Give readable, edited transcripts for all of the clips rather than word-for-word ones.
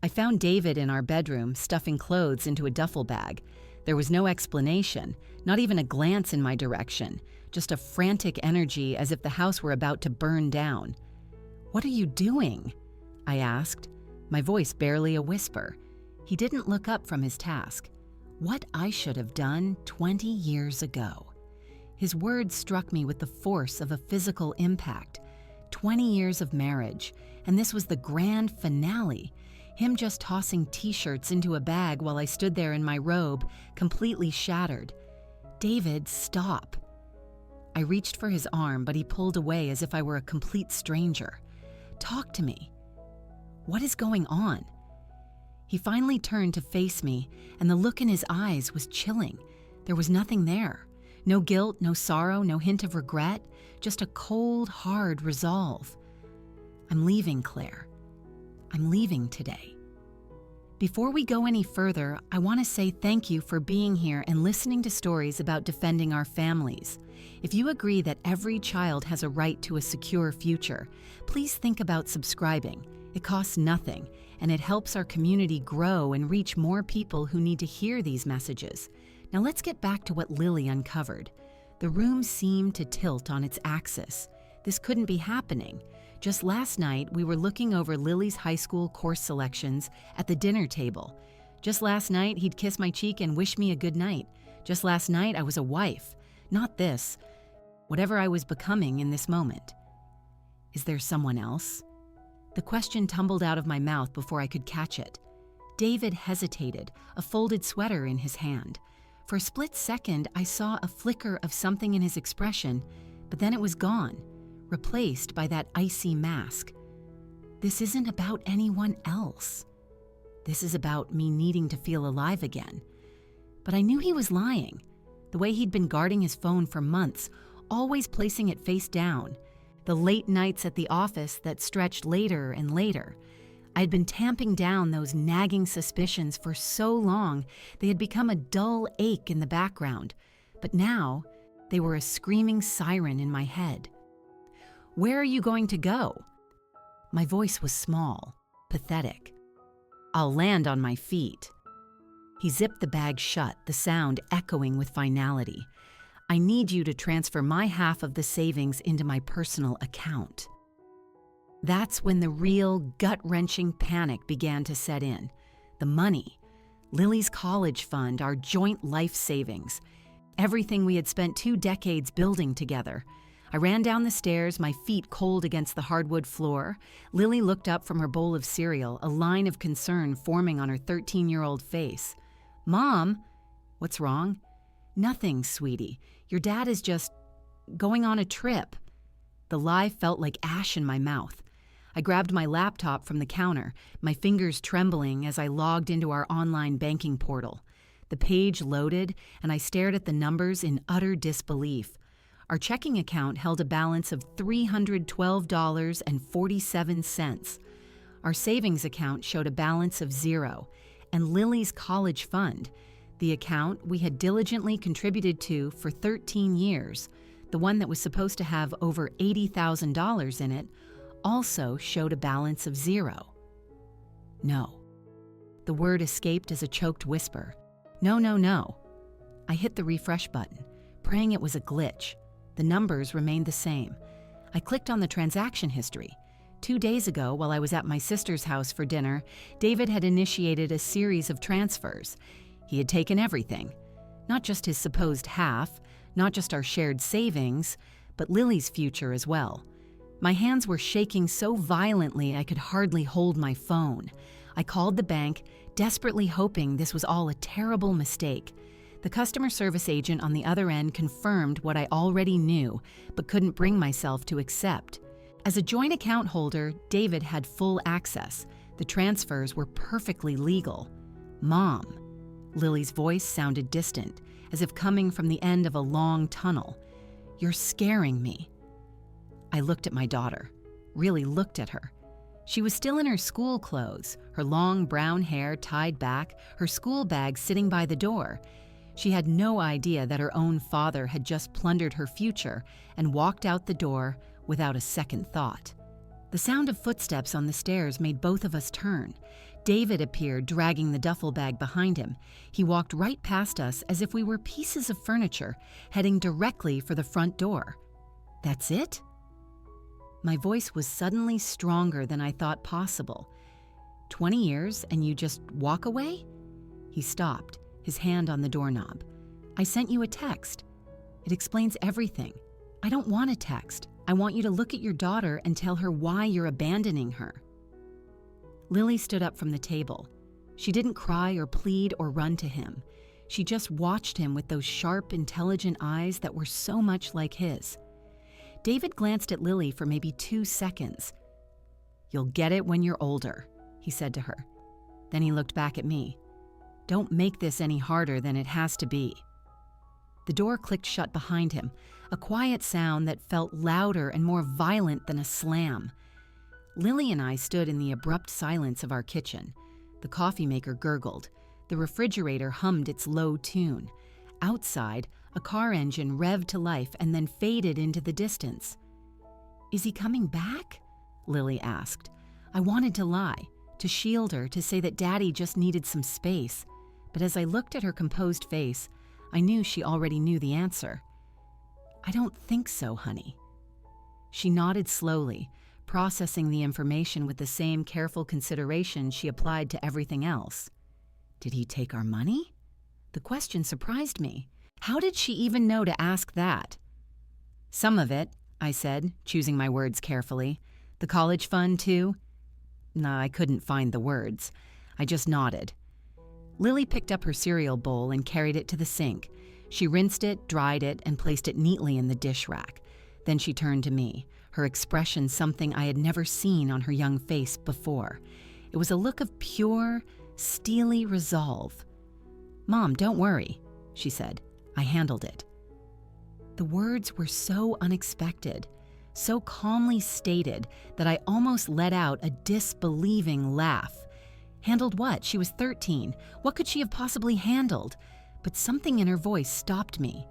I found David in our bedroom, stuffing clothes into a duffel bag. There was no explanation, not even a glance in my direction, just a frantic energy as if the house were about to burn down. "What are you doing?" I asked, my voice barely a whisper. He didn't look up from his task. What I should have done 20 years ago. His words struck me with the force of a physical impact. 20 years of marriage, and this was the grand finale. Him just tossing t-shirts into a bag while I stood there in my robe, completely shattered. "David, stop." I reached for his arm, but he pulled away as if I were a complete stranger. "Talk to me. What is going on?" He finally turned to face me, and the look in his eyes was chilling. There was nothing there. No guilt, no sorrow, no hint of regret, just a cold, hard resolve. "I'm leaving, Claire. I'm leaving today." Before we go any further, I want to say thank you for being here and listening to stories about defending our families. If you agree that every child has a right to a secure future, please think about subscribing. It costs nothing, and it helps our community grow and reach more people who need to hear these messages. Now let's get back to what Lily uncovered. The room seemed to tilt on its axis. This couldn't be happening. Just last night, we were looking over Lily's high school course selections at the dinner table. Just last night, he'd kiss my cheek and wish me a good night. Just last night, I was a wife. Not this. Whatever I was becoming in this moment. Is there someone else? The question tumbled out of my mouth before I could catch it. David hesitated, a folded sweater in his hand. For a split second, I saw a flicker of something in his expression, but then it was gone, replaced by that icy mask. This isn't about anyone else. This is about me needing to feel alive again. But I knew he was lying. The way he'd been guarding his phone for months, always placing it face down. The late nights at the office that stretched later and later. I'd been tamping down those nagging suspicions for so long they had become a dull ache in the background. But now, they were a screaming siren in my head. "Where are you going to go?" My voice was small, pathetic. "I'll land on my feet." He zipped the bag shut, the sound echoing with finality. "I need you to transfer my half of the savings into my personal account." That's when the real gut-wrenching panic began to set in. The money, Lily's college fund, our joint life savings, everything we had spent 2 decades building together. I ran down the stairs, my feet cold against the hardwood floor. Lily looked up from her bowl of cereal, a line of concern forming on her 13-year-old face. "Mom?" "What's wrong?" "Nothing, sweetie. Your dad is just going on a trip." The lie felt like ash in my mouth. I grabbed my laptop from the counter, my fingers trembling as I logged into our online banking portal. The page loaded, and I stared at the numbers in utter disbelief. Our checking account held a balance of $312.47. Our savings account showed a balance of 0, and Lily's college fund, the account we had diligently contributed to for 13 years, the one that was supposed to have over $80,000 in it, also showed a balance of 0. No. The word escaped as a choked whisper. No, no, no. I hit the refresh button, praying it was a glitch. The numbers remained the same. I clicked on the transaction history. 2 days ago, while I was at my sister's house for dinner, David had initiated a series of transfers. He had taken everything. Not just his supposed half, not just our shared savings, but Lily's future as well. My hands were shaking so violently I could hardly hold my phone. I called the bank, desperately hoping this was all a terrible mistake. The customer service agent on the other end confirmed what I already knew, but couldn't bring myself to accept. As a joint account holder, David had full access. The transfers were perfectly legal. "Mom." Lily's voice sounded distant, as if coming from the end of a long tunnel. "You're scaring me." I looked at my daughter, really looked at her. She was still in her school clothes, her long brown hair tied back, her school bag sitting by the door. She had no idea that her own father had just plundered her future and walked out the door without a second thought. The sound of footsteps on the stairs made both of us turn. David appeared, dragging the duffel bag behind him. He walked right past us as if we were pieces of furniture, heading directly for the front door. That's it? My voice was suddenly stronger than I thought possible. 20 years and you just walk away? He stopped, his hand on the doorknob. I sent you a text. It explains everything. I don't want a text. I want you to look at your daughter and tell her why you're abandoning her. Lily stood up from the table. She didn't cry or plead or run to him. She just watched him with those sharp, intelligent eyes that were so much like his. David glanced at Lily for maybe 2 seconds. "You'll get it when you're older," he said to her. Then he looked back at me. "Don't make this any harder than it has to be." The door clicked shut behind him, a quiet sound that felt louder and more violent than a slam. Lily and I stood in the abrupt silence of our kitchen. The coffee maker gurgled. The refrigerator hummed its low tune. Outside, a car engine revved to life and then faded into the distance. "Is he coming back?" Lily asked. I wanted to lie, to shield her, to say that Daddy just needed some space. But as I looked at her composed face, I knew she already knew the answer. "I don't think so, honey." She nodded slowly, processing the information with the same careful consideration she applied to everything else. Did he take our money? The question surprised me. How did she even know to ask that? "Some of it," I said, choosing my words carefully. "The college fund, too?" No, I couldn't find the words. I just nodded. Lily picked up her cereal bowl and carried it to the sink. She rinsed it, dried it, and placed it neatly in the dish rack. Then she turned to me, her expression something I had never seen on her young face before. It was a look of pure, steely resolve. "Mom, don't worry," she said. "I handled it." The words were so unexpected, so calmly stated that I almost let out a disbelieving laugh. Handled what? She was 13. What could she have possibly handled? But something in her voice stopped me.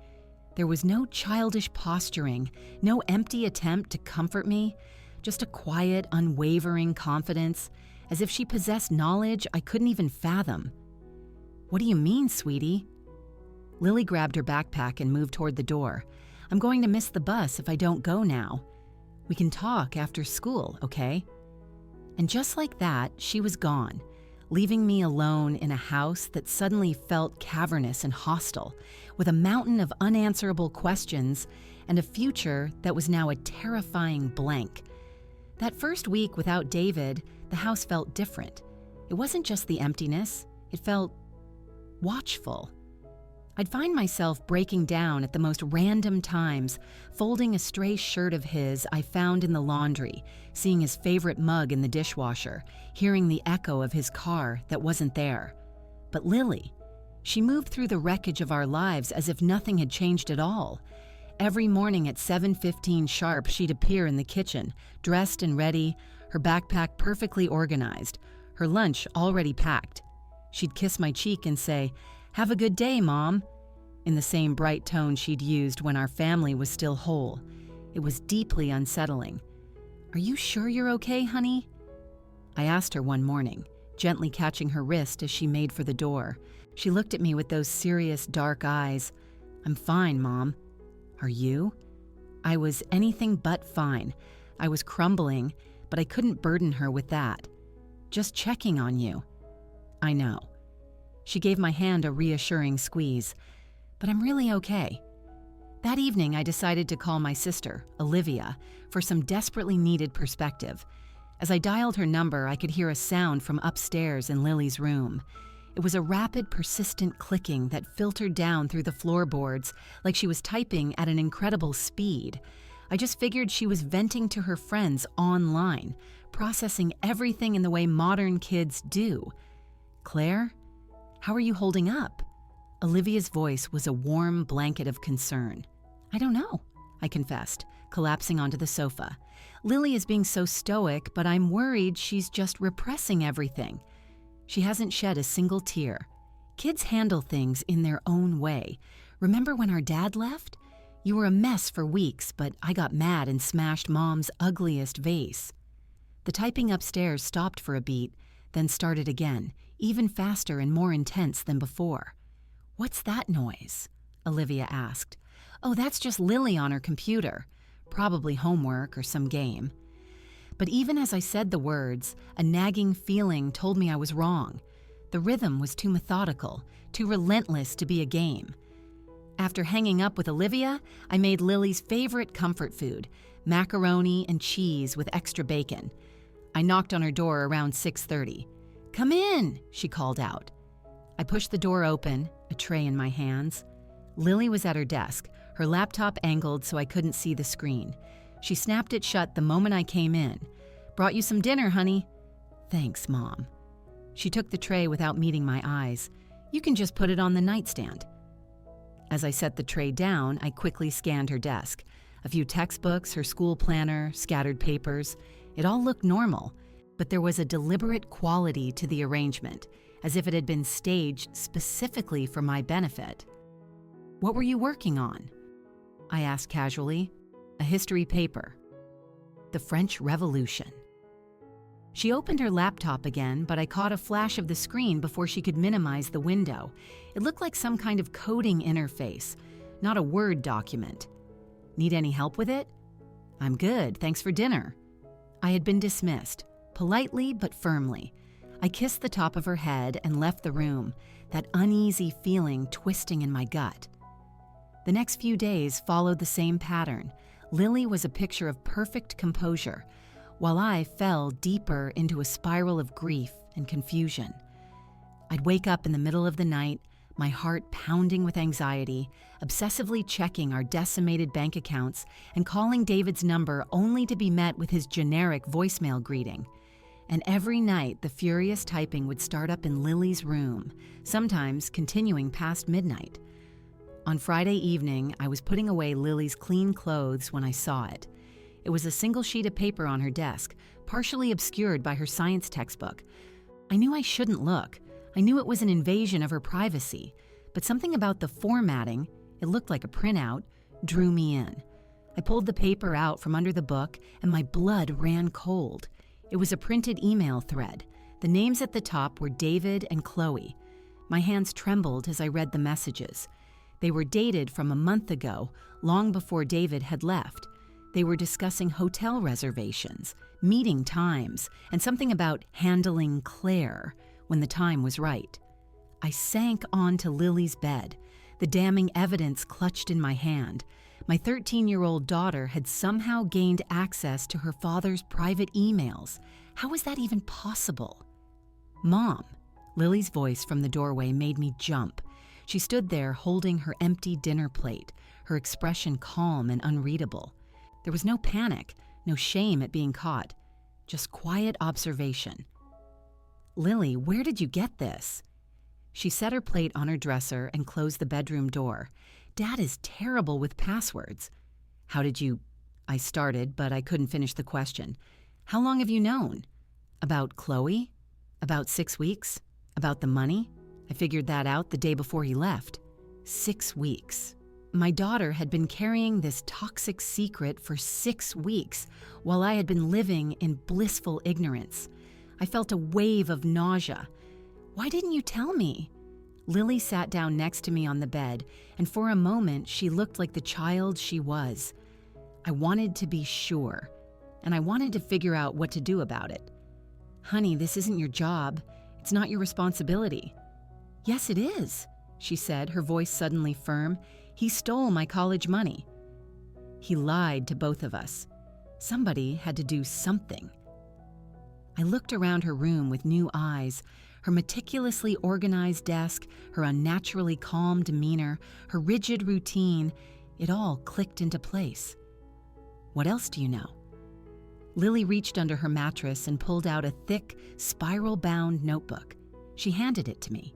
There was no childish posturing, no empty attempt to comfort me, just a quiet, unwavering confidence, as if she possessed knowledge I couldn't even fathom. "What do you mean, sweetie?" Lily grabbed her backpack and moved toward the door. "I'm going to miss the bus if I don't go now. We can talk after school, okay?" And just like that, she was gone, leaving me alone in a house that suddenly felt cavernous and hostile, with a mountain of unanswerable questions and a future that was now a terrifying blank. That first week without David, the house felt different. It wasn't just the emptiness, it felt watchful. I'd find myself breaking down at the most random times, folding a stray shirt of his I found in the laundry, seeing his favorite mug in the dishwasher, hearing the echo of his car that wasn't there. But Lily, she moved through the wreckage of our lives as if nothing had changed at all. Every morning at 7:15 sharp, she'd appear in the kitchen, dressed and ready, her backpack perfectly organized, her lunch already packed. She'd kiss my cheek and say, "Have a good day, Mom," in the same bright tone she'd used when our family was still whole. It was deeply unsettling. "Are you sure you're okay, honey?" I asked her one morning, gently catching her wrist as she made for the door. She looked at me with those serious, dark eyes. "I'm fine, Mom." "Are you?" I was anything but fine. I was crumbling, but I couldn't burden her with that. "Just checking on you." "I know." She gave my hand a reassuring squeeze. "But I'm really okay." That evening, I decided to call my sister, Olivia, for some desperately needed perspective. As I dialed her number, I could hear a sound from upstairs in Lily's room. It was a rapid, persistent clicking that filtered down through the floorboards like she was typing at an incredible speed. I just figured she was venting to her friends online, processing everything in the way modern kids do. "Claire? How are you holding up?" Olivia's voice was a warm blanket of concern. "I don't know," I confessed, collapsing onto the sofa. "Lily is being so stoic, but I'm worried she's just repressing everything." She hasn't shed a single tear. Kids handle things in their own way. Remember when our dad left? You were a mess for weeks, but I got mad and smashed Mom's ugliest vase. The typing upstairs stopped for a beat, then started again, even faster and more intense than before. "What's that noise?" Olivia asked. "Oh, that's just Lily on her computer. Probably homework or some game." But even as I said the words, a nagging feeling told me I was wrong. The rhythm was too methodical, too relentless to be a game. After hanging up with Olivia, I made Lily's favorite comfort food, macaroni and cheese with extra bacon. I knocked on her door around 6:30. "Come in," she called out. I pushed the door open, a tray in my hands. Lily was at her desk, her laptop angled so I couldn't see the screen. She snapped it shut the moment I came in. "Brought you some dinner, honey." "Thanks, Mom." She took the tray without meeting my eyes. "You can just put it on the nightstand." As I set the tray down, I quickly scanned her desk. A few textbooks, her school planner, scattered papers. It all looked normal, but there was a deliberate quality to the arrangement, as if it had been staged specifically for my benefit. "What were you working on?" I asked casually. "A history paper." "The French Revolution." She opened her laptop again, but I caught a flash of the screen before she could minimize the window. It looked like some kind of coding interface, not a Word document. "Need any help with it?" "I'm good, thanks for dinner." I had been dismissed, politely but firmly. I kissed the top of her head and left the room, that uneasy feeling twisting in my gut. The next few days followed the same pattern. Lily was a picture of perfect composure, while I fell deeper into a spiral of grief and confusion. I'd wake up in the middle of the night, my heart pounding with anxiety, obsessively checking our decimated bank accounts and calling David's number only to be met with his generic voicemail greeting. And every night, the furious typing would start up in Lily's room, sometimes continuing past midnight. On Friday evening, I was putting away Lily's clean clothes when I saw it. It was a single sheet of paper on her desk, partially obscured by her science textbook. I knew I shouldn't look. I knew it was an invasion of her privacy, but something about the formatting, it looked like a printout, drew me in. I pulled the paper out from under the book, and my blood ran cold. It was a printed email thread. The names at the top were David and Chloe. My hands trembled as I read the messages. They were dated from a month ago, long before David had left. They were discussing hotel reservations, meeting times, and something about handling Claire when the time was right. I sank onto Lily's bed, the damning evidence clutched in my hand. My 13-year-old daughter had somehow gained access to her father's private emails. How was that even possible? "Mom," Lily's voice from the doorway made me jump. She stood there holding her empty dinner plate, her expression calm and unreadable. There was no panic, no shame at being caught, just quiet observation. "Lily, where did you get this?" She set her plate on her dresser and closed the bedroom door. "Dad is terrible with passwords." "How did you—" I started, but I couldn't finish the question. "How long have you known?" "About Chloe? About 6 weeks? About the money? I figured that out the day before he left." 6 weeks. My daughter had been carrying this toxic secret for 6 weeks, while I had been living in blissful ignorance. I felt a wave of nausea. "Why didn't you tell me?" Lily sat down next to me on the bed, and for a moment she looked like the child she was. I wanted to be sure, and I wanted to figure out what to do about it. "Honey, this isn't your job. It's not your responsibility." "Yes, it is," she said, her voice suddenly firm. "He stole my college money." He lied to both of us. Somebody had to do something. I looked around her room with new eyes. Her meticulously organized desk, her unnaturally calm demeanor, her rigid routine, it all clicked into place. "What else do you know?" Lily reached under her mattress and pulled out a thick, spiral-bound notebook. She handed it to me.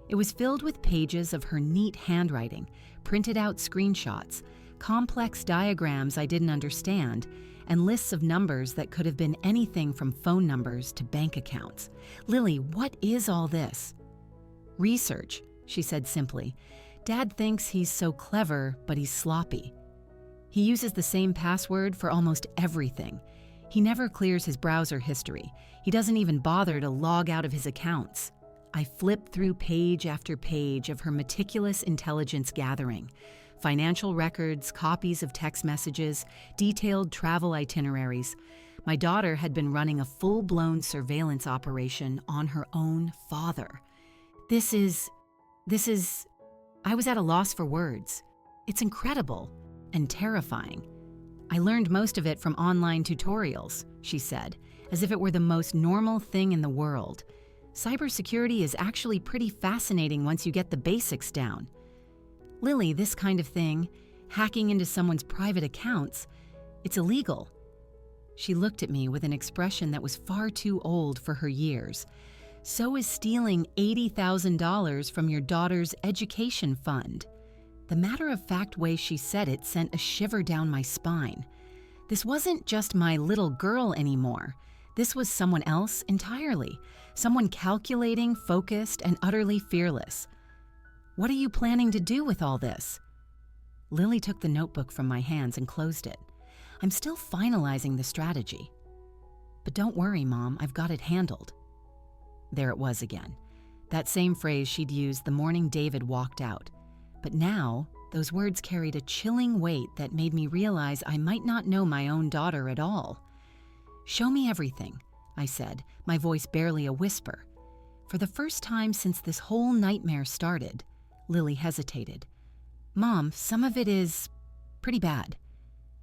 It was filled with pages of her neat handwriting, printed out screenshots, complex diagrams I didn't understand, and lists of numbers that could have been anything from phone numbers to bank accounts. "Lily, what is all this?" "Research," she said simply. "Dad thinks he's so clever, but he's sloppy. He uses the same password for almost everything. He never clears his browser history. He doesn't even bother to log out of his accounts. I flipped through page after page of her meticulous intelligence gathering. Financial records, copies of text messages, detailed travel itineraries. My daughter had been running a full-blown surveillance operation on her own father. This is... I was at a loss for words. It's incredible and terrifying. I learned most of it from online tutorials, she said, as if it were the most normal thing in the world. Cybersecurity is actually pretty fascinating once you get the basics down. Lily, this kind of thing, hacking into someone's private accounts, it's illegal. She looked at me with an expression that was far too old for her years. So is stealing $80,000 from your daughter's education fund. The matter-of-fact way she said it sent a shiver down my spine. This wasn't just my little girl anymore. This was someone else entirely. Someone calculating, focused, and utterly fearless. What are you planning to do with all this? Lily took the notebook from my hands and closed it. I'm still finalizing the strategy. But don't worry, Mom, I've got it handled. There it was again. That same phrase she'd used the morning David walked out. But now, those words carried a chilling weight that made me realize I might not know my own daughter at all. Show me everything, I said, my voice barely a whisper. For the first time since this whole nightmare started, Lily hesitated. Mom, some of it is pretty bad.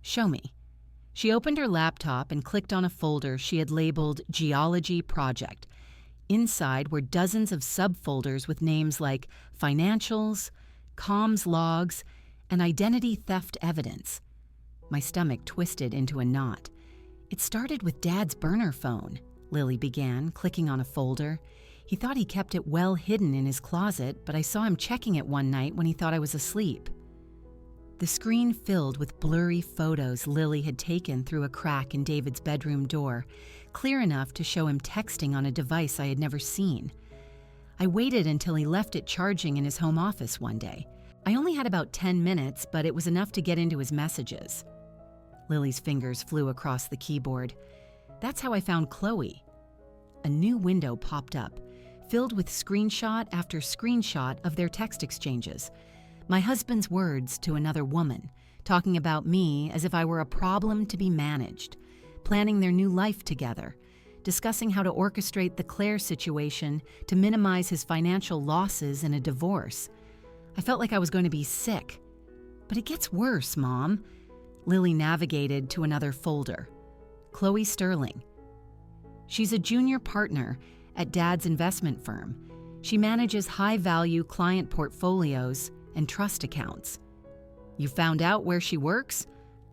Show me. She opened her laptop and clicked on a folder she had labeled Geology Project. Inside were dozens of subfolders with names like Financials, Comms Logs, and Identity Theft Evidence. My stomach twisted into a knot. It started with Dad's burner phone, Lily began, clicking on a folder. He thought he kept it well hidden in his closet, but I saw him checking it one night when he thought I was asleep. The screen filled with blurry photos Lily had taken through a crack in David's bedroom door, clear enough to show him texting on a device I had never seen. I waited until he left it charging in his home office one day. I only had about 10 minutes, but it was enough to get into his messages. Lily's fingers flew across the keyboard. That's how I found Chloe. A new window popped up, filled with screenshot after screenshot of their text exchanges. My husband's words to another woman, talking about me as if I were a problem to be managed, planning their new life together, discussing how to orchestrate the Claire situation to minimize his financial losses in a divorce. I felt like I was going to be sick. But it gets worse, Mom. Lily navigated to another folder. Chloe Sterling. She's a junior partner at Dad's investment firm. She manages high-value client portfolios and trust accounts. You found out where she works?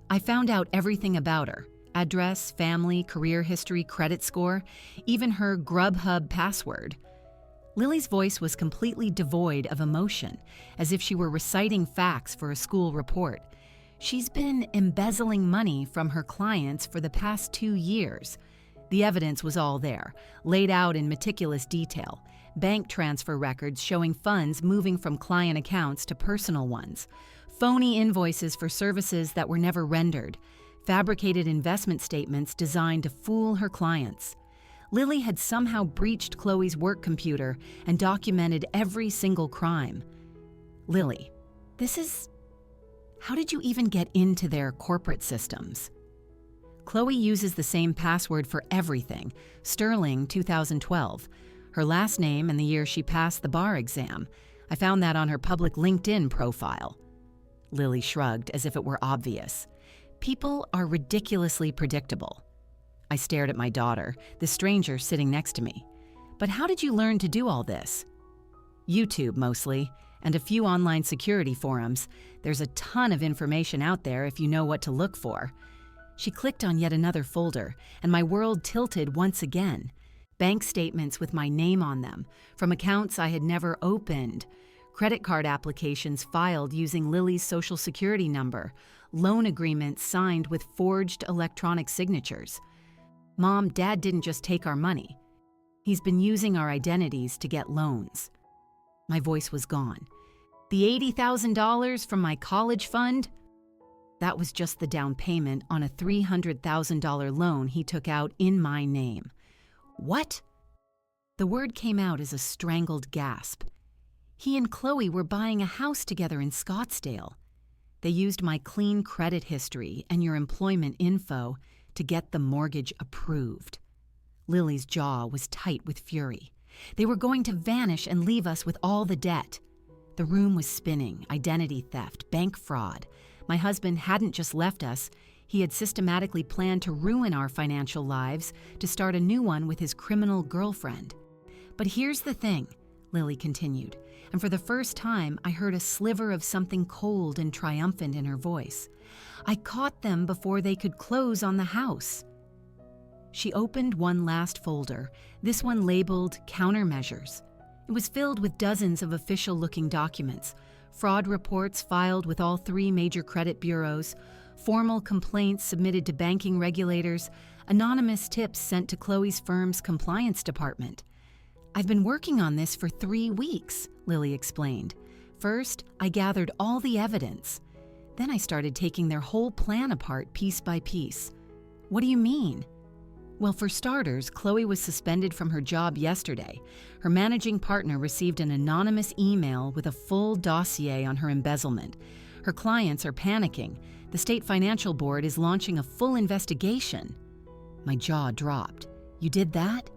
I found out everything about her. Address, family, career history, credit score, even her Grubhub password. Lily's voice was completely devoid of emotion, as if she were reciting facts for a school report. She's been embezzling money from her clients for the past 2 years. The evidence was all there, laid out in meticulous detail. Bank transfer records showing funds moving from client accounts to personal ones. Phony invoices for services that were never rendered. Fabricated investment statements designed to fool her clients. Lily had somehow breached Chloe's work computer and documented every single crime. Lily, how did you even get into their corporate systems? Chloe uses the same password for everything, Sterling 2012. Her last name and the year she passed the bar exam. I found that on her public LinkedIn profile. Lily shrugged as if it were obvious. People are ridiculously predictable. I stared at my daughter, the stranger sitting next to me. But how did you learn to do all this? YouTube mostly, and a few online security forums. There's a ton of information out there if you know what to look for. She clicked on yet another folder, and my world tilted once again. Bank statements with my name on them, from accounts I had never opened. Credit card applications filed using Lily's social security number. Loan agreements signed with forged electronic signatures. Mom, Dad didn't just take our money. He's been using our identities to get loans. My voice was gone. The $80,000 from my college fund? That was just the down payment on a $300,000 loan he took out in my name. What? The word came out as a strangled gasp. He and Chloe were buying a house together in Scottsdale. They used my clean credit history and your employment info to get the mortgage approved. Lily's jaw was tight with fury. They were going to vanish and leave us with all the debt. The room was spinning: identity theft, bank fraud. My husband hadn't just left us, he had systematically planned to ruin our financial lives to start a new one with his criminal girlfriend. But here's the thing, Lily continued, and for the first time I heard a sliver of something cold and triumphant in her voice. I caught them before they could close on the house. She opened one last folder, this one labeled Countermeasures. It was filled with dozens of official-looking documents, fraud reports filed with all 3 major credit bureaus, formal complaints submitted to banking regulators, anonymous tips sent to Chloe's firm's compliance department. I've been working on this for 3 weeks, Lily explained. First, I gathered all the evidence. Then I started taking their whole plan apart piece by piece. What do you mean? Well, for starters, Chloe was suspended from her job yesterday. Her managing partner received an anonymous email with a full dossier on her embezzlement. Her clients are panicking. The state financial board is launching a full investigation. My jaw dropped. You did that?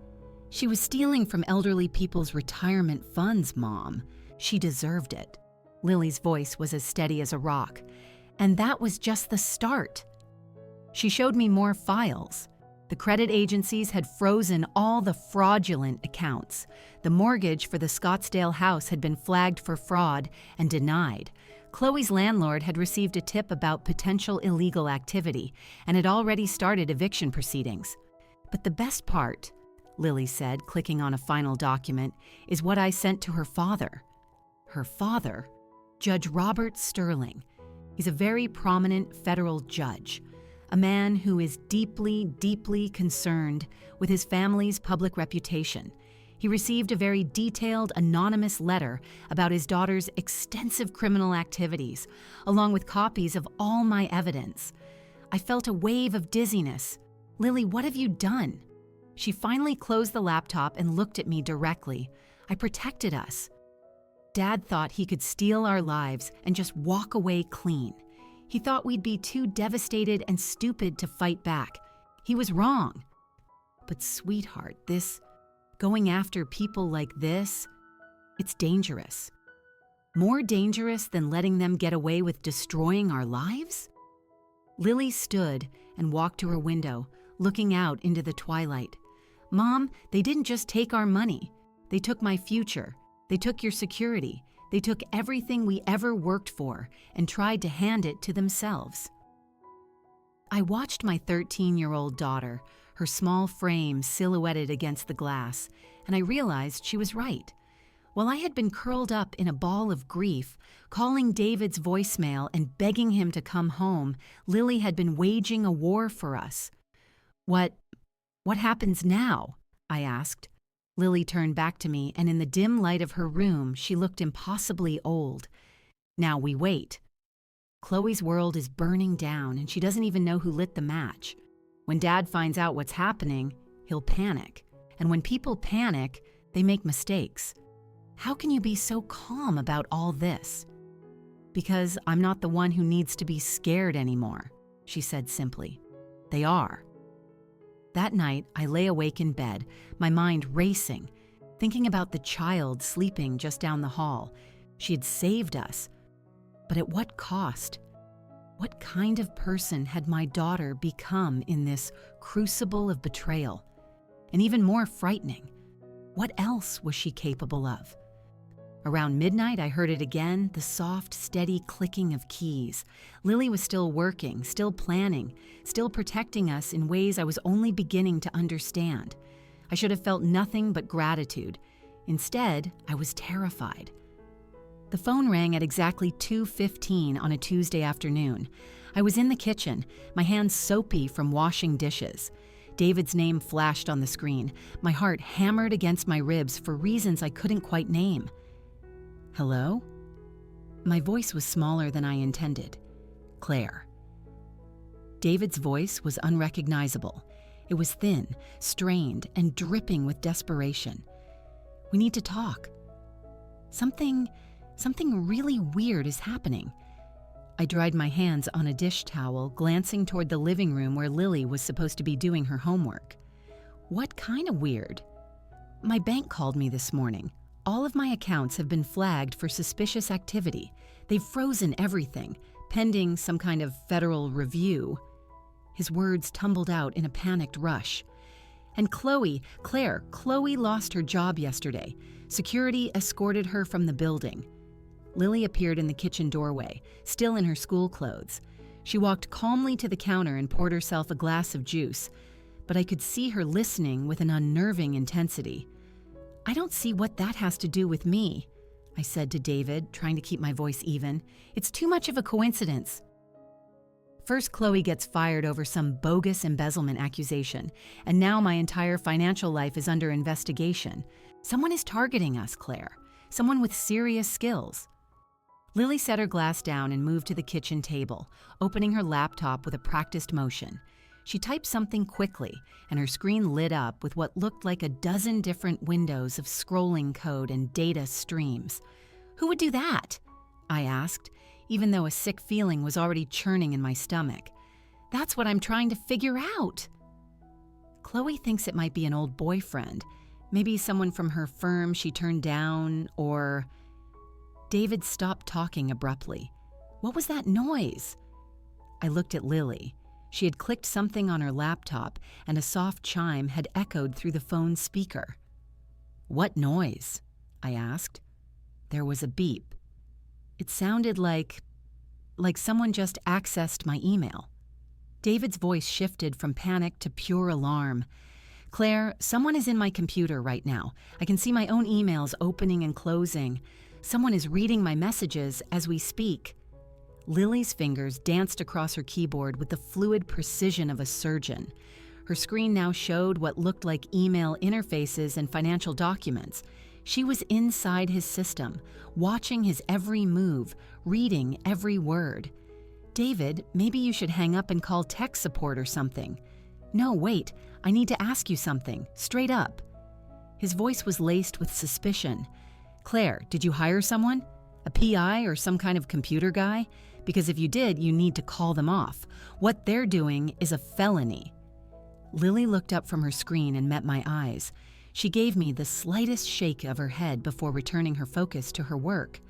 She was stealing from elderly people's retirement funds, Mom. She deserved it. Lily's voice was as steady as a rock. And that was just the start. She showed me more files. The credit agencies had frozen all the fraudulent accounts. The mortgage for the Scottsdale house had been flagged for fraud and denied. Chloe's landlord had received a tip about potential illegal activity and had already started eviction proceedings. But the best part, Lily said, clicking on a final document, is what I sent to her father. Her father? Judge Robert Sterling. He's a very prominent federal judge. A man who is deeply, deeply concerned with his family's public reputation. He received a very detailed, anonymous letter about his daughter's extensive criminal activities, along with copies of all my evidence. I felt a wave of dizziness. Lily, what have you done? She finally closed the laptop and looked at me directly. I protected us. Dad thought he could steal our lives and just walk away clean. He thought we'd be too devastated and stupid to fight back. He was wrong. But sweetheart, this, going after people like this, it's dangerous. More dangerous than letting them get away with destroying our lives? Lily stood and walked to her window, looking out into the twilight. Mom, they didn't just take our money. They took my future. They took your security. They took everything we ever worked for and tried to hand it to themselves. I watched my 13-year-old daughter, her small frame silhouetted against the glass, and I realized she was right. While I had been curled up in a ball of grief, calling David's voicemail and begging him to come home, Lily had been waging a war for us. What happens now? I asked. Lily turned back to me, and in the dim light of her room, she looked impossibly old. Now we wait. Chloe's world is burning down, and she doesn't even know who lit the match. When Dad finds out what's happening, he'll panic. And when people panic, they make mistakes. How can you be so calm about all this? Because I'm not the one who needs to be scared anymore, she said simply. They are. That night, I lay awake in bed, my mind racing, thinking about the child sleeping just down the hall. She had saved us. But at what cost? What kind of person had my daughter become in this crucible of betrayal? And even more frightening, what else was she capable of? Around midnight, I heard it again, the soft, steady clicking of keys. Lily was still working, still planning, still protecting us in ways I was only beginning to understand. I should have felt nothing but gratitude. Instead, I was terrified. The phone rang at exactly 2:15 on a Tuesday afternoon. I was in the kitchen, my hands soapy from washing dishes. David's name flashed on the screen. My heart hammered against my ribs for reasons I couldn't quite name. Hello? My voice was smaller than I intended. Claire. David's voice was unrecognizable. It was thin, strained, and dripping with desperation. "We need to talk. Something really weird is happening." I dried my hands on a dish towel, glancing toward the living room where Lily was supposed to be doing her homework. "What kind of weird?" "My bank called me this morning. All of my accounts have been flagged for suspicious activity. They've frozen everything, pending some kind of federal review." His words tumbled out in a panicked rush. "And Chloe lost her job yesterday. Security escorted her from the building." Lily appeared in the kitchen doorway, still in her school clothes. She walked calmly to the counter and poured herself a glass of juice, but I could see her listening with an unnerving intensity. "I don't see what that has to do with me," I said to David, trying to keep my voice even. "It's too much of a coincidence." First, Chloe gets fired over some bogus embezzlement accusation, and now my entire financial life is under investigation. Someone is targeting us, Claire. Someone with serious skills. Lily set her glass down and moved to the kitchen table, opening her laptop with a practiced motion. She typed something quickly, and her screen lit up with what looked like a dozen different windows of scrolling code and data streams. "Who would do that?" I asked, even though a sick feeling was already churning in my stomach. "That's what I'm trying to figure out." "Chloe thinks it might be an old boyfriend, maybe someone from her firm she turned down, or—" David stopped talking abruptly. "What was that noise?" I looked at Lily. She had clicked something on her laptop, and a soft chime had echoed through the phone's speaker. "What noise?" I asked. There was a beep. It sounded like someone just accessed my email. David's voice shifted from panic to pure alarm. "Claire, someone is in my computer right now. I can see my own emails opening and closing. Someone is reading my messages as we speak." Lily's fingers danced across her keyboard with the fluid precision of a surgeon. Her screen now showed what looked like email interfaces and financial documents. She was inside his system, watching his every move, reading every word. "David, maybe you should hang up and call tech support or something." "No, wait, I need to ask you something, straight up." His voice was laced with suspicion. "Claire, did you hire someone? A PI or some kind of computer guy? Because if you did, you need to call them off. What they're doing is a felony." Lily looked up from her screen and met my eyes. She gave me the slightest shake of her head before returning her focus to her work.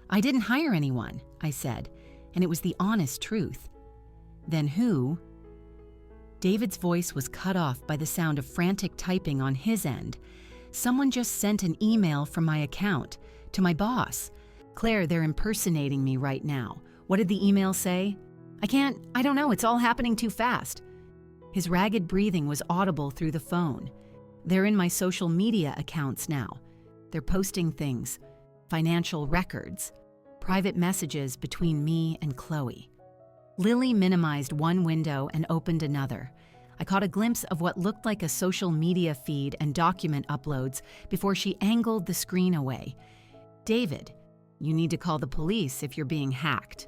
"I didn't hire anyone," I said, and it was the honest truth. "Then who?" David's voice was cut off by the sound of frantic typing on his end. "Someone just sent an email from my account to my boss. Claire, they're impersonating me right now. What did the email say? I don't know, it's all happening too fast." His ragged breathing was audible through the phone. "They're in my social media accounts now. They're posting things, financial records, private messages between me and Chloe." Lily minimized one window and opened another. I caught a glimpse of what looked like a social media feed and document uploads before she angled the screen away. "David, you need to call the police if you're being hacked."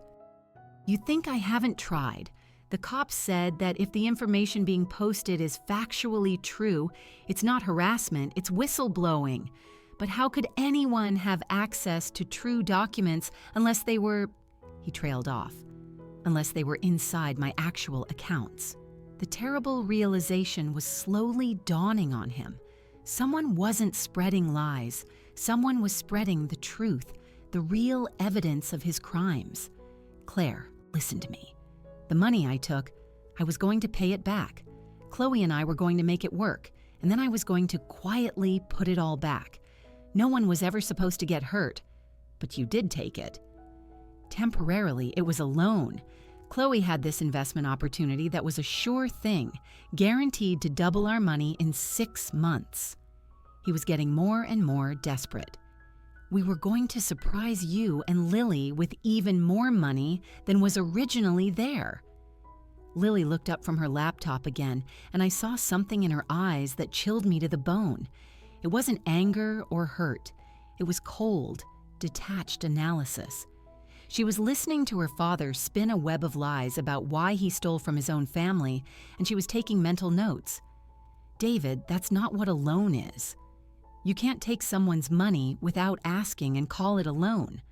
"You think I haven't tried? The cops said that if the information being posted is factually true, it's not harassment, it's whistleblowing. But how could anyone have access to true documents unless they were—" He trailed off. "Unless they were inside my actual accounts." The terrible realization was slowly dawning on him. Someone wasn't spreading lies. Someone was spreading the truth, the real evidence of his crimes. "Claire, listen to me. The money I took, I was going to pay it back. Chloe and I were going to make it work, and then I was going to quietly put it all back. No one was ever supposed to get hurt, but you did take it. Temporarily, it was a loan. Chloe had this investment opportunity that was a sure thing, guaranteed to double our money in 6 months." He was getting more and more desperate. "We were going to surprise you and Lily with even more money than was originally there." Lily looked up from her laptop again, and I saw something in her eyes that chilled me to the bone. It wasn't anger or hurt. It was cold, detached analysis. She was listening to her father spin a web of lies about why he stole from his own family, and she was taking mental notes. David, that's not what a loan is. You can't take someone's money without asking and call it a loan.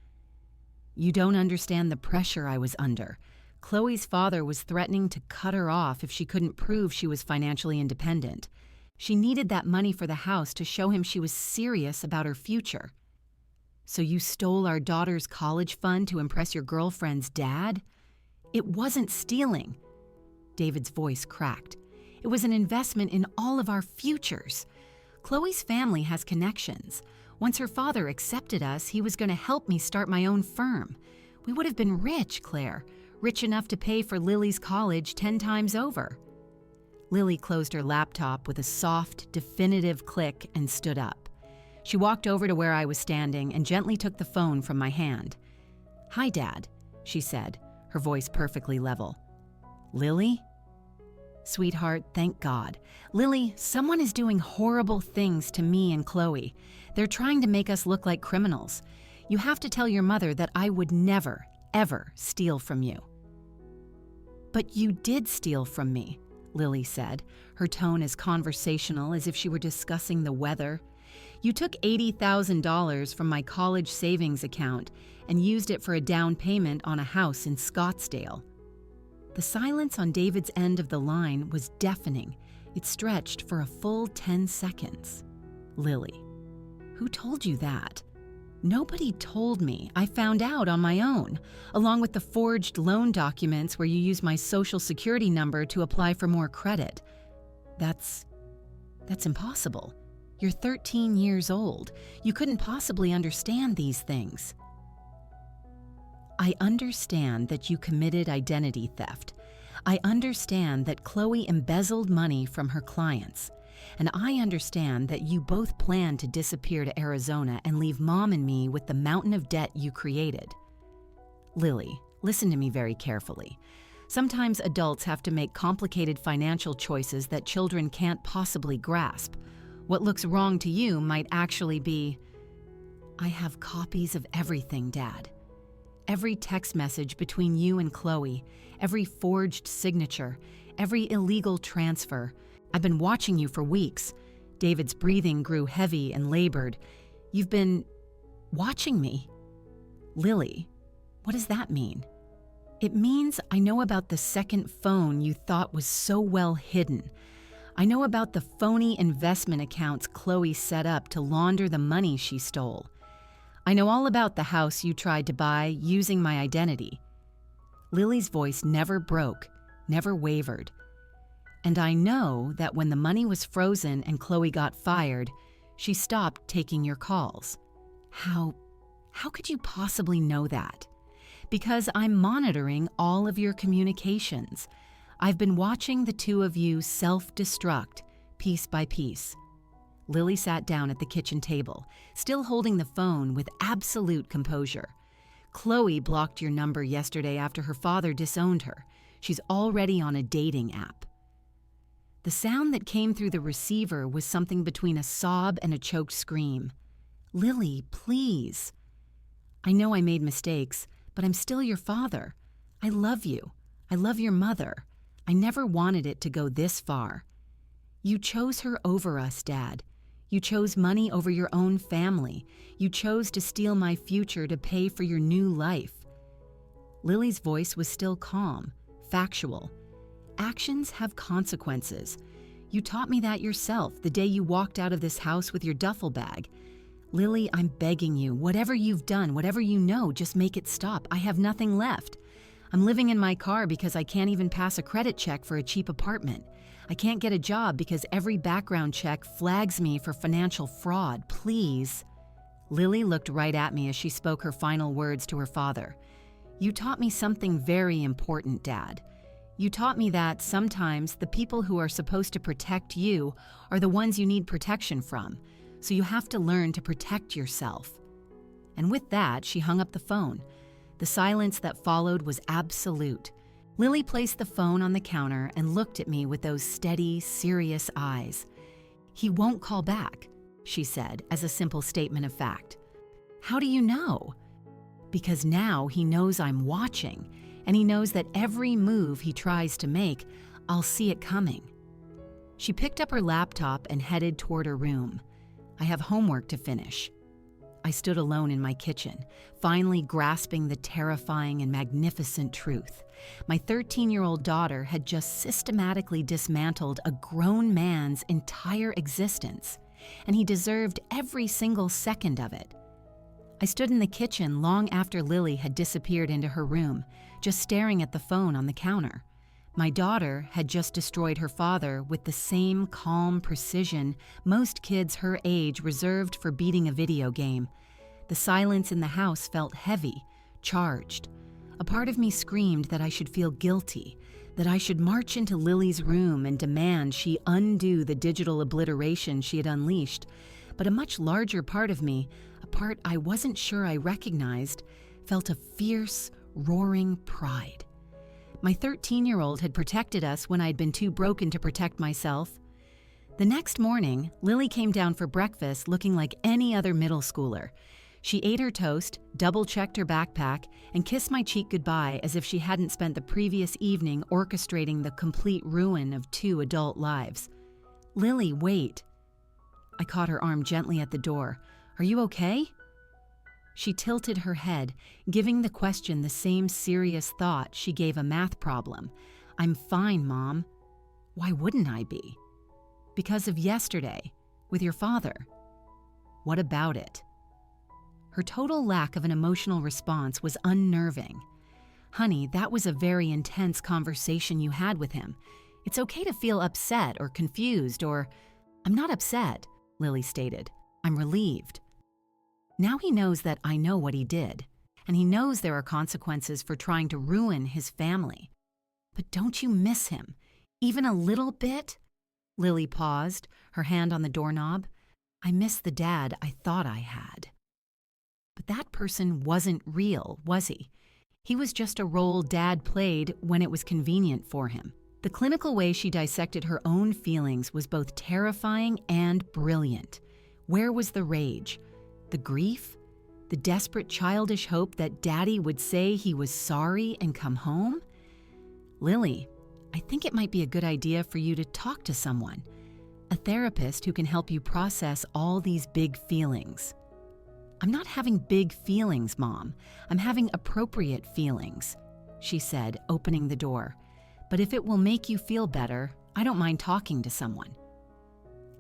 You don't understand the pressure I was under. Chloe's father was threatening to cut her off if she couldn't prove she was financially independent. She needed that money for the house to show him she was serious about her future. So you stole our daughter's college fund to impress your girlfriend's dad? It wasn't stealing. David's voice cracked. It was an investment in all of our futures. Chloe's family has connections. Once her father accepted us, he was going to help me start my own firm. We would have been rich, Claire, rich enough to pay for Lily's college 10 times over. Lily closed her laptop with a soft, definitive click and stood up. She walked over to where I was standing and gently took the phone from my hand. "Hi, Dad," she said, her voice perfectly level. "Lily?" "Sweetheart, thank God. Lily, someone is doing horrible things to me and Chloe. They're trying to make us look like criminals. You have to tell your mother that I would never, ever steal from you." "But you did steal from me," Lily said, her tone as conversational as if she were discussing the weather. "You took $80,000 from my college savings account and used it for a down payment on a house in Scottsdale." The silence on David's end of the line was deafening. It stretched for a full 10 seconds. "Lily, who told you that?" "Nobody told me. I found out on my own, along with the forged loan documents where you use my social security number to apply for more credit. That's impossible. You're 13 years old. You couldn't possibly understand these things." "I understand that you committed identity theft. I understand that Chloe embezzled money from her clients. And I understand that you both plan to disappear to Arizona and leave Mom and me with the mountain of debt you created." "Lily, listen to me very carefully. Sometimes adults have to make complicated financial choices that children can't possibly grasp. What looks wrong to you might actually be..." "I have copies of everything, Dad. Every text message between you and Chloe, every forged signature, every illegal transfer. I've been watching you for weeks." David's breathing grew heavy and labored. "You've been watching me." "Lily, what does that mean?" "It means I know about the second phone you thought was so well hidden. I know about the phony investment accounts Chloe set up to launder the money she stole. I know all about the house you tried to buy using my identity." Lily's voice never broke, never wavered. "And I know that when the money was frozen and Chloe got fired, she stopped taking your calls." How could you possibly know that?" "Because I'm monitoring all of your communications. I've been watching the two of you self-destruct, piece by piece." Lily sat down at the kitchen table, still holding the phone with absolute composure. "Chloe blocked your number yesterday after her father disowned her. She's already on a dating app." The sound that came through the receiver was something between a sob and a choked scream. "Lily, please." "I know I made mistakes, but I'm still your father. I love you. I love your mother. I never wanted it to go this far. You chose her over us, Dad. You chose money over your own family. You chose to steal my future to pay for your new life." Lily's voice was still calm, factual. "Actions have consequences. You taught me that yourself the day you walked out of this house with your duffel bag. Lily, I'm begging you, whatever you've done, whatever you know, just make it stop. I have nothing left. I'm living in my car because I can't even pass a credit check for a cheap apartment. I can't get a job because every background check flags me for financial fraud. Please." Lily looked right at me as she spoke her final words to her father. "You taught me something very important, Dad. You taught me that sometimes the people who are supposed to protect you are the ones you need protection from, so you have to learn to protect yourself." And with that, she hung up the phone. The silence that followed was absolute. Lily placed the phone on the counter and looked at me with those steady, serious eyes. "He won't call back," she said as a simple statement of fact. "How do you know?" Because now he knows I'm watching, and he knows that every move he tries to make, I'll see it coming. She picked up her laptop and headed toward her room. I have homework to finish. I stood alone in my kitchen, finally grasping the terrifying and magnificent truth. My 13-year-old daughter had just systematically dismantled a grown man's entire existence, and he deserved every single second of it. I stood in the kitchen long after Lily had disappeared into her room, just staring at the phone on the counter. My daughter had just destroyed her father with the same calm precision most kids her age reserved for beating a video game. The silence in the house felt heavy, charged. A part of me screamed that I should feel guilty, that I should march into Lily's room and demand she undo the digital obliteration she had unleashed. But a much larger part of me, a part I wasn't sure I recognized, felt a fierce, roaring pride. My 13-year-old had protected us when I'd been too broken to protect myself. The next morning, Lily came down for breakfast looking like any other middle schooler. She ate her toast, double-checked her backpack, and kissed my cheek goodbye as if she hadn't spent the previous evening orchestrating the complete ruin of 2 adult lives. "Lily, wait." I caught her arm gently at the door. "Are you okay?" She tilted her head, giving the question the same serious thought she gave a math problem. "I'm fine, Mom." "Why wouldn't I be?" "Because of yesterday, with your father." "What about it?" Her total lack of an emotional response was unnerving. "Honey, that was a very intense conversation you had with him. It's okay to feel upset or confused or—" "I'm not upset," Lily stated. "I'm relieved. Now he knows that I know what he did, and he knows there are consequences for trying to ruin his family. But don't you miss him? Even a little bit?" Lily paused, her hand on the doorknob. "I miss the dad I thought I had." But that person wasn't real, was he? He was just a role Dad played when it was convenient for him. The clinical way she dissected her own feelings was both terrifying and brilliant. Where was the rage? The grief? The desperate childish hope that Daddy would say he was sorry and come home? "Lily, I think it might be a good idea for you to talk to someone. A therapist who can help you process all these big feelings." "I'm not having big feelings, Mom. I'm having appropriate feelings," she said, opening the door. "But if it will make you feel better, I don't mind talking to someone."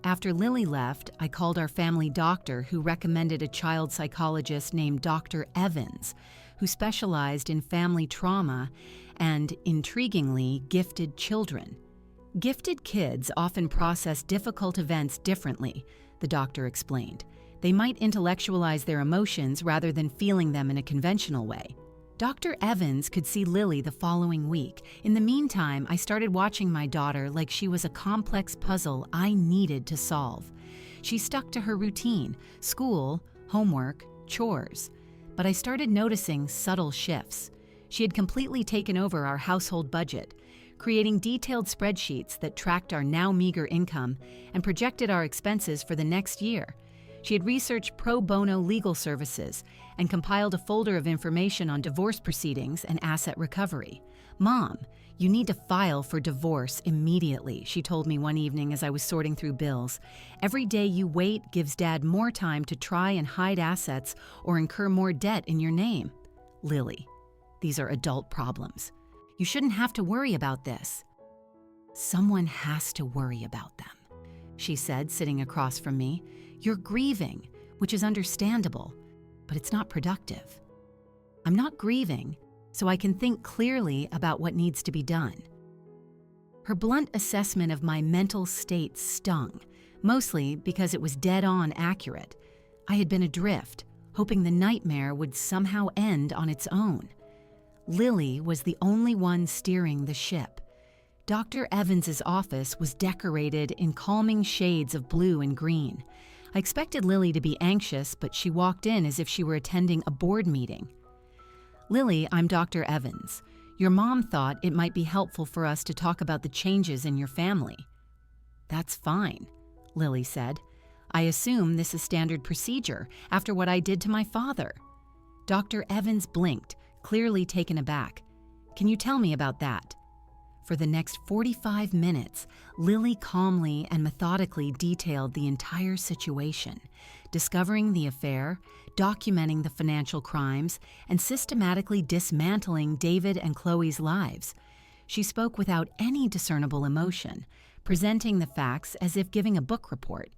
After Lily left, I called our family doctor who recommended a child psychologist named Dr. Evans, who specialized in family trauma and, intriguingly, gifted children. Gifted kids often process difficult events differently, the doctor explained. They might intellectualize their emotions rather than feeling them in a conventional way. Dr. Evans could see Lily the following week. In the meantime, I started watching my daughter like she was a complex puzzle I needed to solve. She stuck to her routine: school, homework, chores. But I started noticing subtle shifts. She had completely taken over our household budget, creating detailed spreadsheets that tracked our now meager income and projected our expenses for the next year. She had researched pro bono legal services and compiled a folder of information on divorce proceedings and asset recovery. "Mom, you need to file for divorce immediately," she told me one evening as I was sorting through bills. "Every day you wait gives Dad more time to try and hide assets or incur more debt in your name." "Lily, these are adult problems. You shouldn't have to worry about this." "Someone has to worry about them," she said, sitting across from me. "You're grieving, which is understandable, but it's not productive." "I'm not grieving, so I can think clearly about what needs to be done." Her blunt assessment of my mental state stung, mostly because it was dead-on accurate. I had been adrift, hoping the nightmare would somehow end on its own. Lily was the only one steering the ship. Dr. Evans's office was decorated in calming shades of blue and green. I expected Lily to be anxious, but she walked in as if she were attending a board meeting. "Lily, I'm Dr. Evans. Your mom thought it might be helpful for us to talk about the changes in your family." "That's fine," Lily said. "I assume this is standard procedure after what I did to my father." Dr. Evans blinked, clearly taken aback. "Can you tell me about that?" For the next 45 minutes, Lily calmly and methodically detailed the entire situation, discovering the affair, documenting the financial crimes, and systematically dismantling David and Chloe's lives. She spoke without any discernible emotion, presenting the facts as if giving a book report.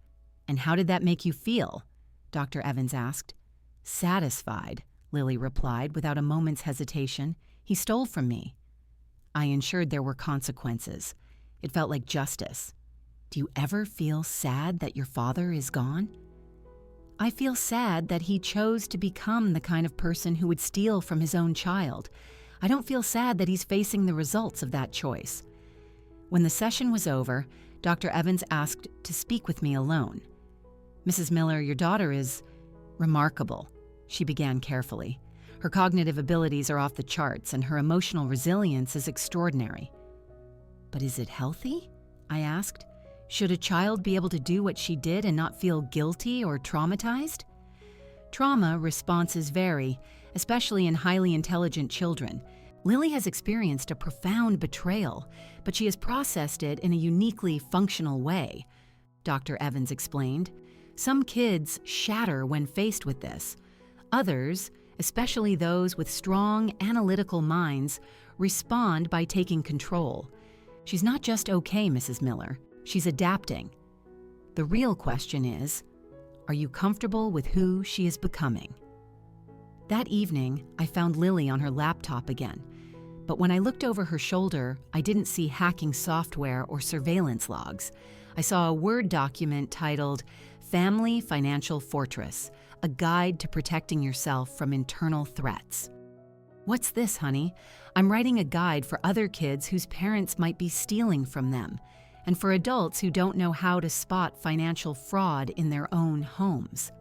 "And how did that make you feel?" Dr. Evans asked. "Satisfied," Lily replied without a moment's hesitation. "He stole from me." I ensured there were consequences. It felt like justice. "Do you ever feel sad that your father is gone?" "I feel sad that he chose to become the kind of person who would steal from his own child. I don't feel sad that he's facing the results of that choice." When the session was over, Dr. Evans asked to speak with me alone. "Mrs. Miller, your daughter is remarkable," she began carefully. "Her cognitive abilities are off the charts, and her emotional resilience is extraordinary." "But is it healthy?" I asked. "Should a child be able to do what she did and not feel guilty or traumatized?" Trauma responses vary, especially in highly intelligent children. Lily has experienced a profound betrayal, but she has processed it in a uniquely functional way, Dr. Evans explained. "Some kids shatter when faced with this. Others, especially those with strong analytical minds, respond by taking control. She's not just okay, Mrs. Miller. She's adapting. The real question is, are you comfortable with who she is becoming?" That evening, I found Lily on her laptop again. But when I looked over her shoulder, I didn't see hacking software or surveillance logs. I saw a Word document titled Family Financial Fortress, a guide to protecting yourself from internal threats. "What's this, honey?" "I'm writing a guide for other kids whose parents might be stealing from them, and for adults who don't know how to spot financial fraud in their own homes."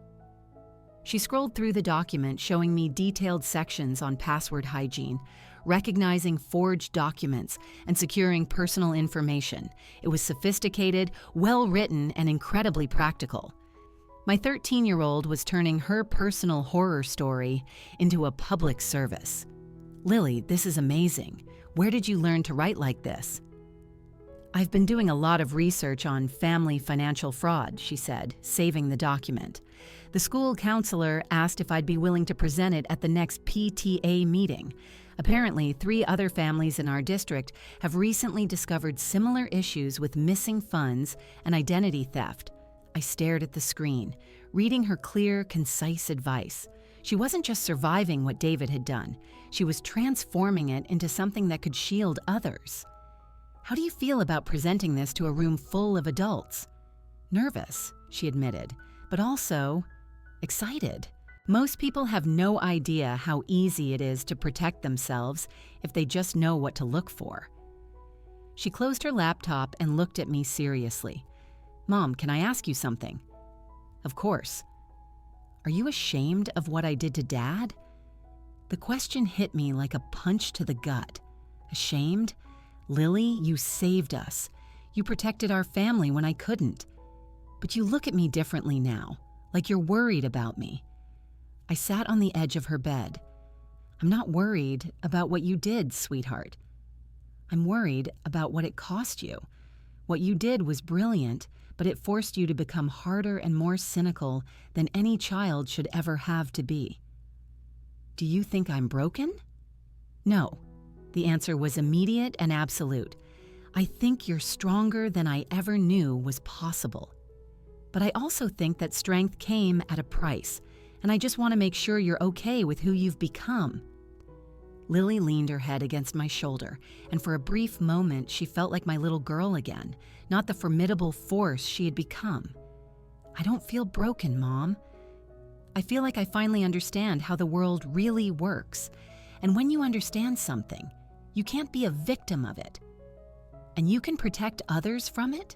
She scrolled through the document, showing me detailed sections on password hygiene, recognizing forged documents, and securing personal information. It was sophisticated, well-written, and incredibly practical. My 13-year-old was turning her personal horror story into a public service. "Lily, this is amazing. Where did you learn to write like this?" "I've been doing a lot of research on family financial fraud," she said, saving the document. "The school counselor asked if I'd be willing to present it at the next PTA meeting. Apparently, 3 other families in our district have recently discovered similar issues with missing funds and identity theft." I stared at the screen, reading her clear, concise advice. She wasn't just surviving what David had done. She was transforming it into something that could shield others. "How do you feel about presenting this to a room full of adults?" "Nervous," she admitted, "but also excited. Most people have no idea how easy it is to protect themselves if they just know what to look for." She closed her laptop and looked at me seriously. "Mom, can I ask you something?" "Of course." "Are you ashamed of what I did to Dad?" The question hit me like a punch to the gut. Ashamed? Lily, you saved us. You protected our family when I couldn't. But you look at me differently now, like you're worried about me. I sat on the edge of her bed. "I'm not worried about what you did, sweetheart. I'm worried about what it cost you. What you did was brilliant, but it forced you to become harder and more cynical than any child should ever have to be." "Do you think I'm broken?" "No." The answer was immediate and absolute. "I think you're stronger than I ever knew was possible. But I also think that strength came at a price, and I just want to make sure you're okay with who you've become." Lily leaned her head against my shoulder, and for a brief moment she felt like my little girl again, not the formidable force she had become. "I don't feel broken, Mom. I feel like I finally understand how the world really works. And when you understand something, you can't be a victim of it. And you can protect others from it.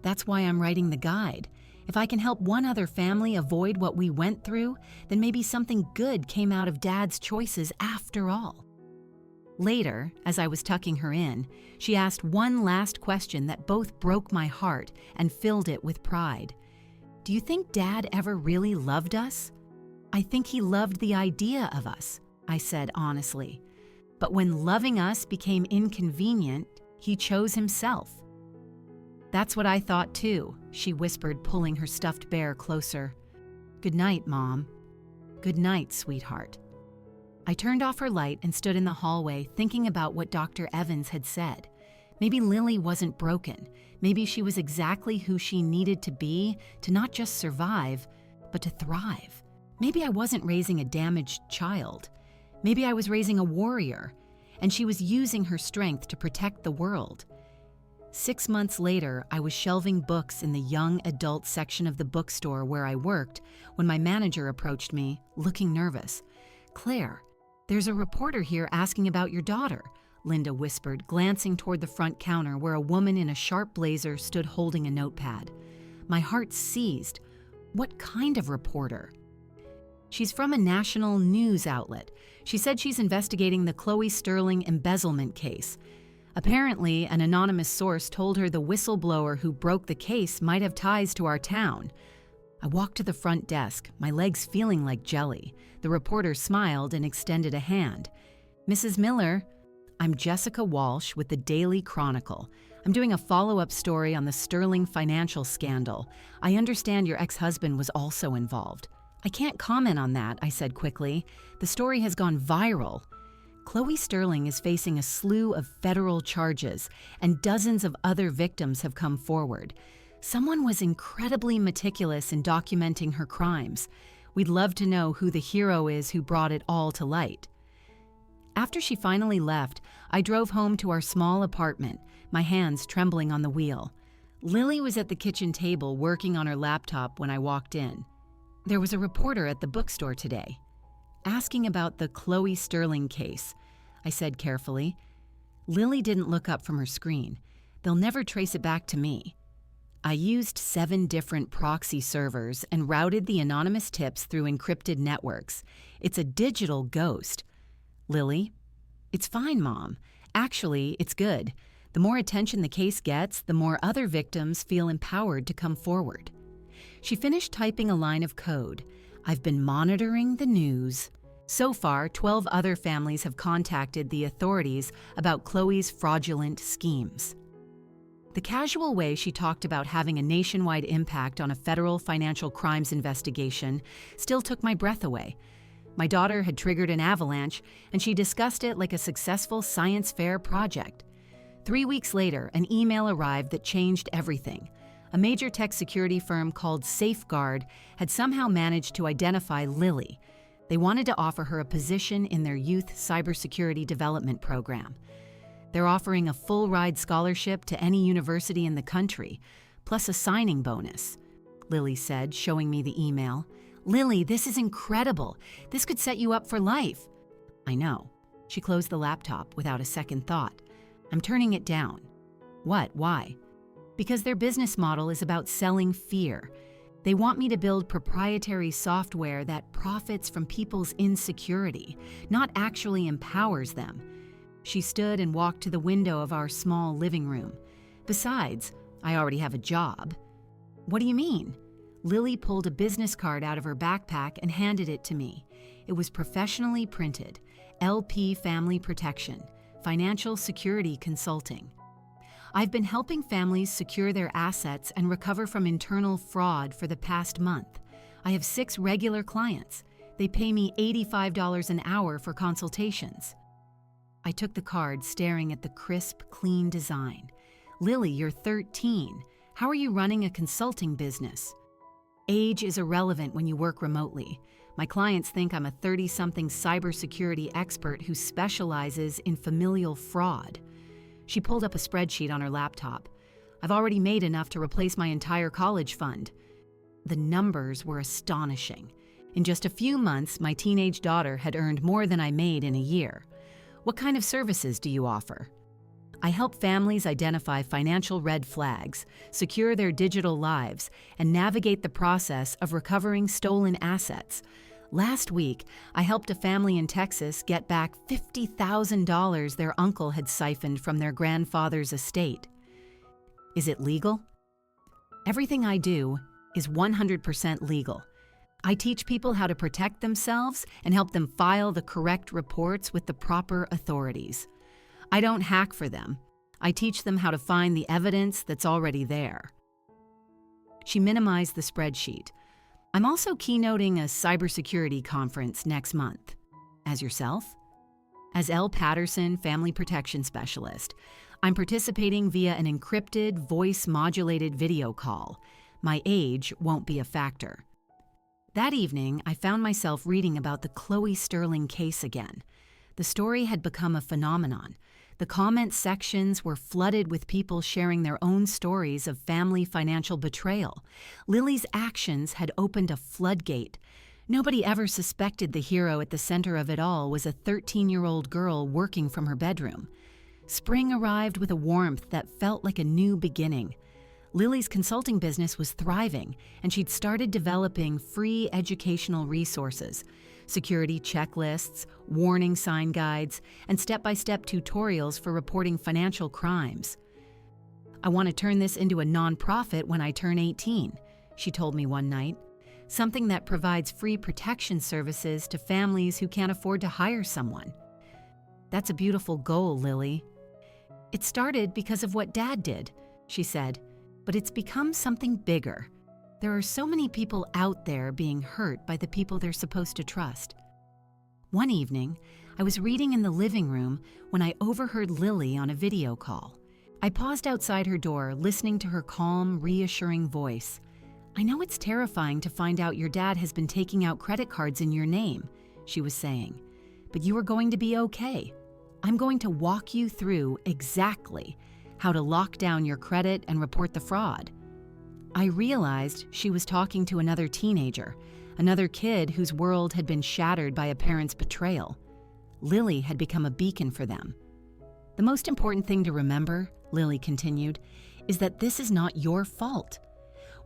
That's why I'm writing the guide. If I can help one other family avoid what we went through, then maybe something good came out of Dad's choices after all." Later, as I was tucking her in, she asked one last question that both broke my heart and filled it with pride. "Do you think Dad ever really loved us?" I think he loved the idea of us, I said honestly. But when loving us became inconvenient, he chose himself. That's what I thought too, she whispered, pulling her stuffed bear closer. Good night, Mom. Good night, sweetheart. I turned off her light and stood in the hallway thinking about what Dr. Evans had said. Maybe Lily wasn't broken. Maybe she was exactly who she needed to be to not just survive, but to thrive. Maybe I wasn't raising a damaged child. Maybe I was raising a warrior, and she was using her strength to protect the world. 6 months later, I was shelving books in the young adult section of the bookstore where I worked when my manager approached me, looking nervous. Claire, there's a reporter here asking about your daughter, Linda whispered, glancing toward the front counter where a woman in a sharp blazer stood holding a notepad. My heart seized. What kind of reporter? She's from a national news outlet. She said she's investigating the Chloe Sterling embezzlement case. Apparently, an anonymous source told her the whistleblower who broke the case might have ties to our town. I walked to the front desk, my legs feeling like jelly. The reporter smiled and extended a hand. Mrs. Miller, I'm Jessica Walsh with the Daily Chronicle. I'm doing a follow-up story on the Sterling financial scandal. I understand your ex-husband was also involved. I can't comment on that, I said quickly. The story has gone viral. Chloe Sterling is facing a slew of federal charges, and dozens of other victims have come forward. Someone was incredibly meticulous in documenting her crimes. We'd love to know who the hero is who brought it all to light. After she finally left, I drove home to our small apartment, my hands trembling on the wheel. Lily was at the kitchen table working on her laptop when I walked in. There was a reporter at the bookstore today, asking about the Chloe Sterling case, I said carefully. Lily didn't look up from her screen. They'll never trace it back to me. I used 7 different proxy servers and routed the anonymous tips through encrypted networks. It's a digital ghost. Lily, it's fine, Mom. Actually, it's good. The more attention the case gets, the more other victims feel empowered to come forward. She finished typing a line of code. I've been monitoring the news. So far, 12 other families have contacted the authorities about Chloe's fraudulent schemes. The casual way she talked about having a nationwide impact on a federal financial crimes investigation still took my breath away. My daughter had triggered an avalanche, and she discussed it like a successful science fair project. 3 weeks later, an email arrived that changed everything. A major tech security firm called Safeguard had somehow managed to identify Lily. They wanted to offer her a position in their youth cybersecurity development program. They're offering a full-ride scholarship to any university in the country, plus a signing bonus, Lily said, showing me the email. Lily, this is incredible. This could set you up for life. I know. She closed the laptop without a second thought. I'm turning it down. What? Why? Because their business model is about selling fear. They want me to build proprietary software that profits from people's insecurity, not actually empowers them. She stood and walked to the window of our small living room. Besides, I already have a job. What do you mean? Lily pulled a business card out of her backpack and handed it to me. It was professionally printed. LP Family Protection, Financial Security Consulting. I've been helping families secure their assets and recover from internal fraud for the past month. I have 6 regular clients. They pay me $85 an hour for consultations. I took the card, staring at the crisp, clean design. Lily, you're 13. How are you running a consulting business? Age is irrelevant when you work remotely. My clients think I'm a 30-something cybersecurity expert who specializes in familial fraud. She pulled up a spreadsheet on her laptop. I've already made enough to replace my entire college fund. The numbers were astonishing. In just a few months, my teenage daughter had earned more than I made in a year. What kind of services do you offer? I help families identify financial red flags, secure their digital lives, and navigate the process of recovering stolen assets. Last week, I helped a family in Texas get back $50,000 their uncle had siphoned from their grandfather's estate. Is it legal? Everything I do is 100% legal. I teach people how to protect themselves and help them file the correct reports with the proper authorities. I don't hack for them. I teach them how to find the evidence that's already there. She minimized the spreadsheet. I'm also keynoting a cybersecurity conference next month. As yourself? As Elle Patterson, Family Protection Specialist, I'm participating via an encrypted, voice-modulated video call. My age won't be a factor. That evening, I found myself reading about the Chloe Sterling case again. The story had become a phenomenon. The comment sections were flooded with people sharing their own stories of family financial betrayal. Lily's actions had opened a floodgate. Nobody ever suspected the hero at the center of it all was a 13-year-old girl working from her bedroom. Spring arrived with a warmth that felt like a new beginning. Lily's consulting business was thriving, and she'd started developing free educational resources, security checklists, warning sign guides, and step-by-step tutorials for reporting financial crimes. "I want to turn this into a nonprofit when I turn 18, she told me one night. Something that provides free protection services to families who can't afford to hire someone. That's a beautiful goal, Lily. It started because of what Dad did, she said, but it's become something bigger. There are so many people out there being hurt by the people they're supposed to trust." One evening, I was reading in the living room when I overheard Lily on a video call. I paused outside her door, listening to her calm, reassuring voice. "I know it's terrifying to find out your dad has been taking out credit cards in your name," she was saying, "but you are going to be okay. I'm going to walk you through exactly how to lock down your credit and report the fraud." I realized she was talking to another teenager, another kid whose world had been shattered by a parent's betrayal. Lily had become a beacon for them. "The most important thing to remember," Lily continued, "is that this is not your fault.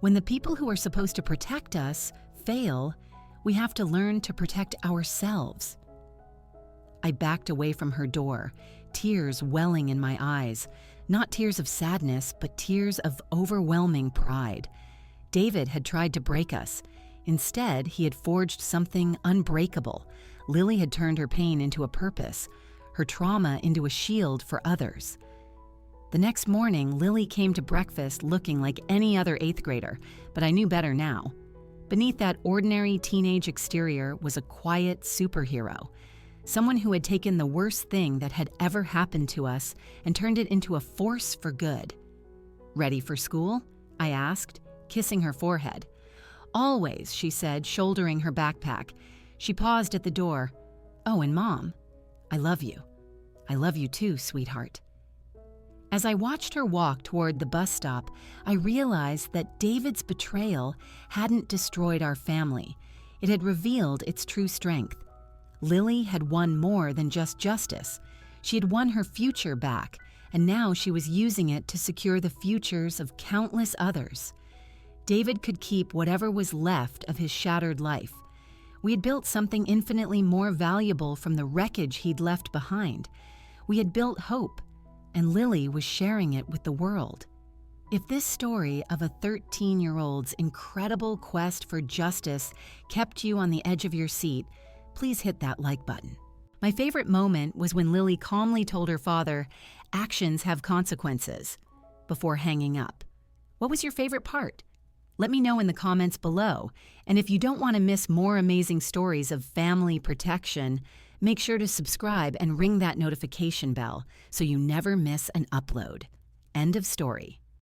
When the people who are supposed to protect us fail, we have to learn to protect ourselves." I backed away from her door, tears welling in my eyes. Not tears of sadness, but tears of overwhelming pride. David had tried to break us. Instead, he had forged something unbreakable. Lily had turned her pain into a purpose, her trauma into a shield for others. The next morning, Lily came to breakfast looking like any other 8th grader, but I knew better now. Beneath that ordinary teenage exterior was a quiet superhero. Someone who had taken the worst thing that had ever happened to us and turned it into a force for good. "Ready for school?" I asked, kissing her forehead. "Always," she said, shouldering her backpack. She paused at the door. "Oh, and Mom, I love you. I love you too, sweetheart." As I watched her walk toward the bus stop, I realized that David's betrayal hadn't destroyed our family. It had revealed its true strength. Lily had won more than just justice. She had won her future back, and now she was using it to secure the futures of countless others. David could keep whatever was left of his shattered life. We had built something infinitely more valuable from the wreckage he'd left behind. We had built hope, and Lily was sharing it with the world. If this story of a 13-year-old's incredible quest for justice kept you on the edge of your seat, please hit that like button. My favorite moment was when Lily calmly told her father, "Actions have consequences," before hanging up. What was your favorite part? Let me know in the comments below. And if you don't want to miss more amazing stories of family protection, make sure to subscribe and ring that notification bell so you never miss an upload. End of story.